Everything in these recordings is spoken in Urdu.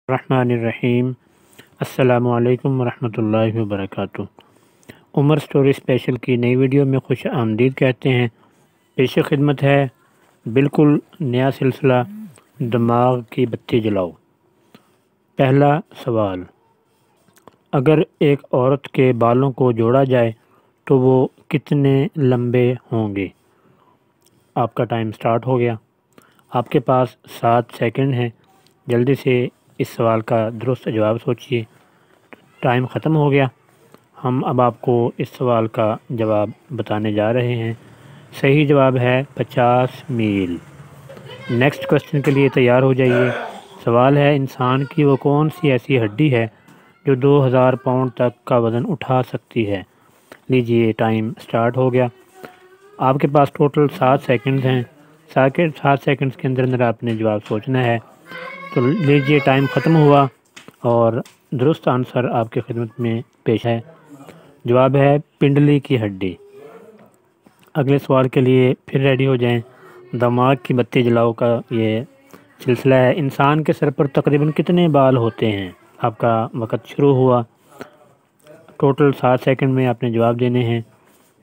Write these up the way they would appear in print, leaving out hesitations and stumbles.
الرحمن الرحیم۔ السلام علیکم ورحمۃ اللہ وبرکاتہ۔ عمر سٹوری اسپیشل کی نئی ویڈیو میں خوش آمدید کہتے ہیں۔ پیش خدمت ہے بالکل نیا سلسلہ دماغ کی بتی جلاؤ۔ پہلا سوال، اگر ایک عورت کے بالوں کو جوڑا جائے تو وہ کتنے لمبے ہوں گے؟ آپ کا ٹائم سٹارٹ ہو گیا۔ آپ کے پاس 7 سیکنڈ ہیں، جلدی سے اس سوال کا درست جواب سوچئے۔ ٹائم ختم ہو گیا۔ ہم اب آپ کو اس سوال کا جواب بتانے جا رہے ہیں۔ صحیح جواب ہے 50 میل۔ نیکسٹ کوسچن کے لیے تیار ہو جائیے۔ سوال ہے، انسان کی وہ کون سی ایسی ہڈی ہے جو 2000 پاؤنڈ تک کا وزن اٹھا سکتی ہے؟ لیجئے، ٹائم سٹارٹ ہو گیا۔ آپ کے پاس ٹوٹل 7 سیکنڈز ہیں۔ 7 سیکنڈز کے اندر آپ نے جواب سوچنا ہے۔ تو لیجئے، ٹائم ختم ہوا اور درست آنسر آپ کی خدمت میں پیش ہے۔ جواب ہے پنڈلی کی ہڈی۔ اگلے سوال کے لیے پھر ریڈی ہو جائیں۔ دماغ کی بتی جلاؤ کا یہ سلسلہ ہے۔ انسان کے سر پر تقریباً کتنے بال ہوتے ہیں؟ آپ کا وقت شروع ہوا۔ ٹوٹل 7 سیکنڈ میں آپ نے جواب دینے ہیں۔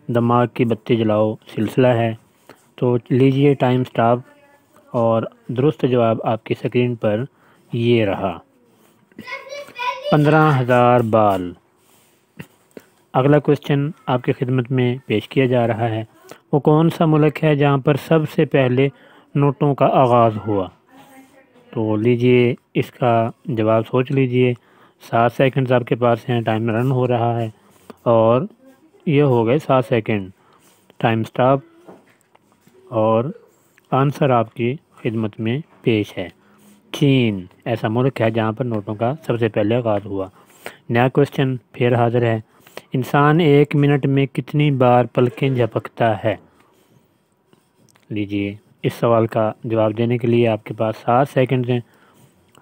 دماغ کی بتی جلاؤ سلسلہ ہے۔ تو لیجئے، ٹائم سٹاپ، اور درست جواب آپ کی سکرین پر یہ رہا، 15,000 بال۔ اگلا کوسچن آپ کی خدمت میں پیش کیا جا رہا ہے۔ وہ کون سا ملک ہے جہاں پر سب سے پہلے نوٹوں کا آغاز ہوا؟ تو لیجئے، اس کا جواب سوچ لیجئے۔ 7 سیکنڈز آپ کے پاس ہیں، ٹائم رن ہو رہا ہے، اور یہ ہو گئے 7 سیکنڈ۔ ٹائم سٹاپ، اور آنسر آپ کی خدمت میں پیش ہے۔ چین ایسا ملک ہے جہاں پر نوٹوں کا سب سے پہلے آغاز ہوا۔ نیا کوسچن پھر حاضر ہے۔ انسان 1 منٹ میں کتنی بار پلکیں جھپکتا ہے؟ لیجئے، اس سوال کا جواب دینے کے لیے آپ کے پاس 7 سیکنڈ ہیں۔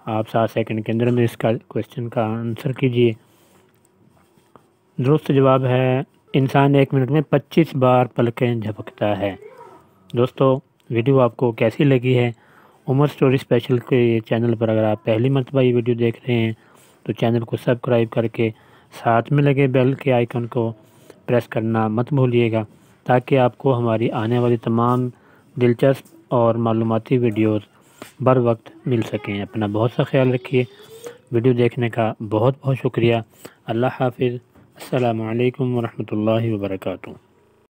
آپ 7 سیکنڈ کے اندر میں اس کا کوسچن کا آنسر کیجئے۔ درست جواب ہے، انسان 1 منٹ میں 25 بار پلکیں جھپکتا ہے۔ دوستو، ویڈیو آپ کو کیسی لگی ہے؟ عمر سٹوری اسپیشل کے چینل پر اگر آپ پہلی مرتبہ یہ ویڈیو دیکھ رہے ہیں تو چینل کو سبسکرائب کر کے ساتھ میں لگے بیل کے آئیکن کو پریس کرنا مت بھولیے گا، تاکہ آپ کو ہماری آنے والی تمام دلچسپ اور معلوماتی ویڈیوز بر وقت مل سکیں۔ اپنا بہت سا خیال رکھیے۔ ویڈیو دیکھنے کا بہت بہت شکریہ۔ اللہ حافظ۔ السلام علیکم ورحمۃ اللہ وبرکاتہ۔